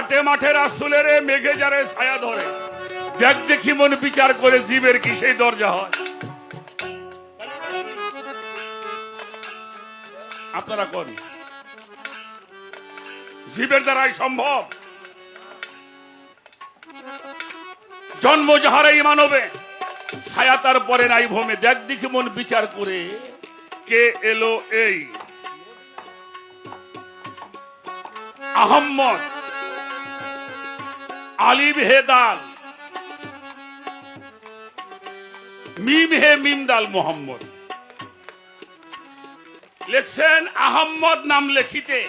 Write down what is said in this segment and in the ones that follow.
মাঠে মাঠে রাসূলের মেঘে যারে ছায়া ধরে, দেখ দেখি মন বিচার করে জীবের কি সেই দরজা হয়। আপনারা কোন জীবের দ্বারাই সম্ভব? জন্ম যাহারা এই মানবে, ছায়া তার পরে নাই ভূমে, দেখ দেখি মন বিচার করে কে এলো এই আহম্মদ আলিফ হে দাল মিম হে মিম দাল মোহাম্মদ। লিখছেন আহম্মদ নাম লেখিতে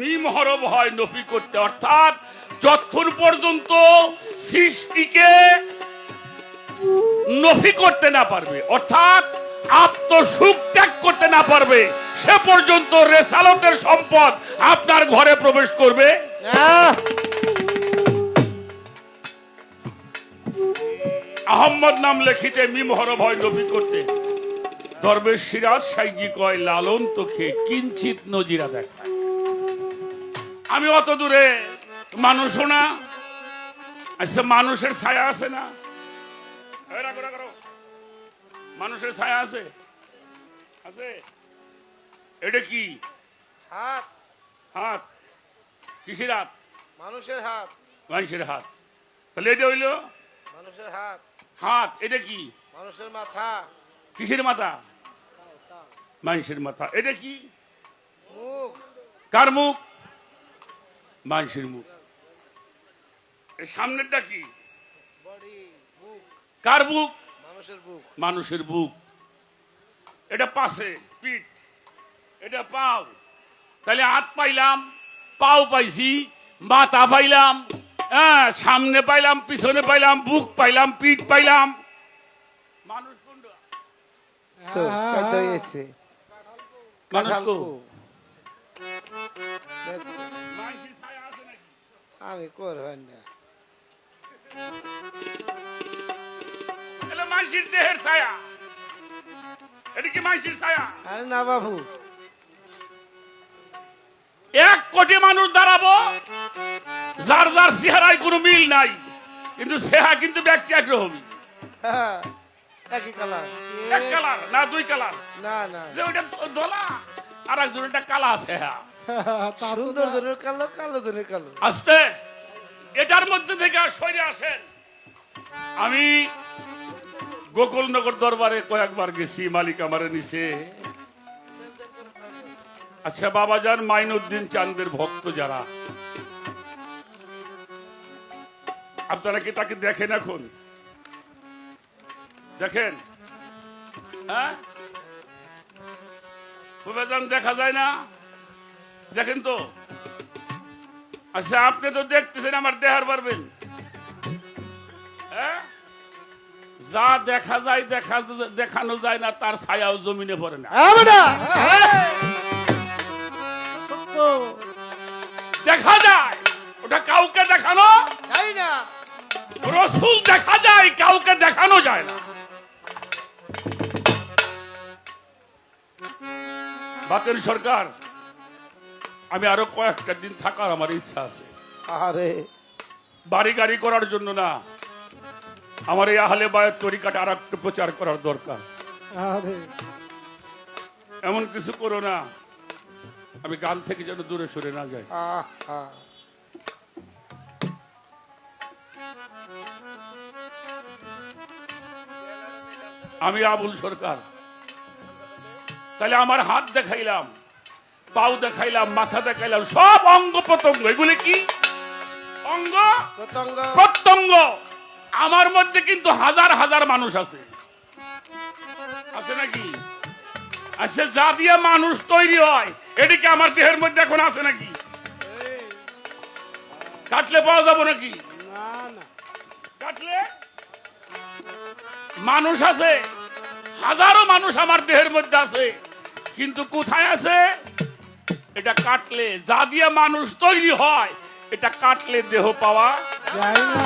মিম হরফ হয় নফি করতে, অর্থাৎ যতক্ষণ পর্যন্ত সৃষ্টিকে নফি করতে না পারবে, অর্থাৎ আত্মসুখ ত্যাগ করতে না পারবে, সে পর্যন্ত রেসালতের সম্পদ আপনার ঘরে প্রবেশ করবে আহম্মদ নাম লেখিতে মিম হরফ হয় নফি করতে। দরবেশ সিরাজ সাইজি কয় লালন তো খেয়ে কিঞ্চিত নজিরা দেখায়। আমি অত দূরে মানুষও না, আচ্ছা মানুষের ছায়া আছে না? মানুষের ছায়া আছে? আছে? এটা কি হাত? হাত কিসের হাত? মানুষের হাত। মানুষের হাত। তাহলে এটা হইল মানুষের হাত। হাত। এটা কি? মানুষের মাথা। কিসের মাথা? মানুষের মাথা। এটা কি? মুখ। কার মুখ? মানুষের মুখ। এই সামনেরটা কি? বডি, বুক। কার বুক? মানুষের বুক। মানুষের বুক। এটা পাশে পিঠ, এটা পাও। তাহলে হাত পাইলাম, পাও পাইছি, মাথা পাইলাম, হ্যাঁ সামনে পাইলাম, পিছনে পাইলাম, বুক পাইলাম, পিঠ পাইলাম। মানুষ কোনটা? তো কত এসে মানুষ কো? মানুষের ছায়া আছে নাকি? আমি করবেন না। তাহলে মানুষের দেহের ছায়া। এটা কি মানুষের ছায়া? আরে না বাবু, 1 কোটি মানুষ দাঁড়াবো, যার যার চেহারায় কোনো মিল নাই, কিন্তু চেহারা কিন্তু ব্যক্তি একরকমই। হ্যাঁ, একই কালার। এক কালার না 2 কালার? না না, যে ওইটা ধলা আর একজন এটা কালা আছে। হ্যাঁ সুন্দর জনের কালো, কালো জনের কালো। আস্তে এটার মধ্যে থেকে সরে আসেন। আমি গোকুলনগর দরবারে কয়েকবার গেছি, মালিক আমারে নিছে। আচ্ছা বাবাজান মাইনুদ্দিন চাঁদের ভক্ত যারা, আপনারা কি তাকে দেখেন? এখন দেখেন? হ্যাঁ ফুফাজান দেখা যায় না? দেখেন তো। আচ্ছা আপনি তো দেখতেছেন, আমার দেহার পারবেন? হ্যাঁ, যা দেখা যায় দেখানো যায় না, তার ছায়াও জমিনে পড়ে না। দেখা যায়, ওটা কাউকে দেখানো তাই না? রসুল দেখা যায়, কাউকে দেখানো যায় না। বাতের সরকার, আমি আরো কয়েকটা দিন থাকার আমার ইচ্ছা আছে। আরে বাড়ি গাড়ি করার জন্য না, আমার এই আহলে বায়াত তরিকাটা আর একটু প্রচার করার দরকার। আরে এমন কিছু করো না আমি গান থেকে যেন দূরে সরে না যাই। আমি আবুল সরকার, তাহলে আমার হাত দেখাইলাম, পাও দেখাইলাম, মাথা দেখাইলাম, সব অঙ্গ প্রত্যঙ্গ। এগুলি কি অঙ্গ প্রত্যঙ্গ? আমার মধ্যে কিন্তু হাজার হাজার মানুষ আছে, আছে নাকি? আচ্ছা যা দিয়ে মানুষ তৈরি হয়, এদিকে আমার দেহের মধ্যে এখন আছে নাকি? কাটলে পাওয়া যাবো নাকি? কাটলে মানুষ আছে, হাজারো মানুষ আমার দেহের মধ্যে আছে, কিন্তু কোথায় আছে? এটা কাটলে, যা দিয়ে মানুষ তৈরি হয়, এটা কাটলে দেহ পাওয়া যায় না।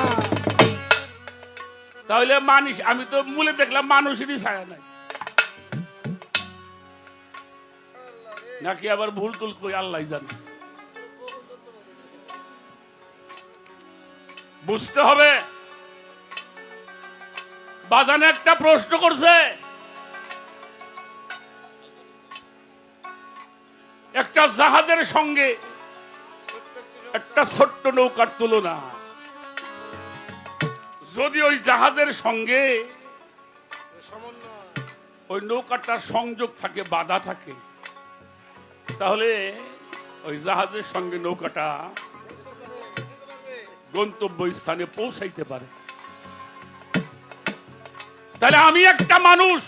তাহলে মানুষ, আমি তো মূলে দেখলাম মানুষেরই ছায়া নাই, নাকি আবার ভুল টুল কই আল্লাহ জানে। বুঝতে হবে। বাজানে একটা প্রশ্ন করছে, একটা জাহাজের সঙ্গে একটা ছোট্ট নৌকার তুলনা, যদি ওই জাহাজের সঙ্গে ওই নৌকাটার সংযোগ থাকে, বাধা থাকে, তাহলে ওই জাহাজের সঙ্গে নৌকাটা গন্তব্য স্থানে পৌঁছাইতে পারে। তাহলে আমি একটা মানুষ,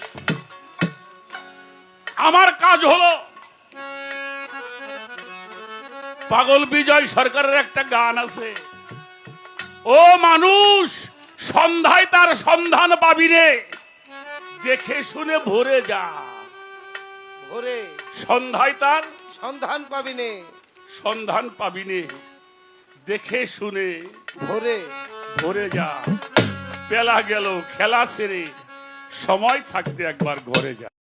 আমার কাজ হলো, পাগল বিজয় সরকারের একটা গান আছে, ও মানুষ সন্ধ্যায় তার সন্ধান পাবি রে, দেখে শুনে ভরে যা। ভোরে সন্ধ্যায় তার সন্ধান পাবি নে, সন্ধান পাবি নে, দেখে শুনে ভোরে ভরে যা। বেলা গেল খেলা সেরে, সময় থাকতে একবার ঘরে যা।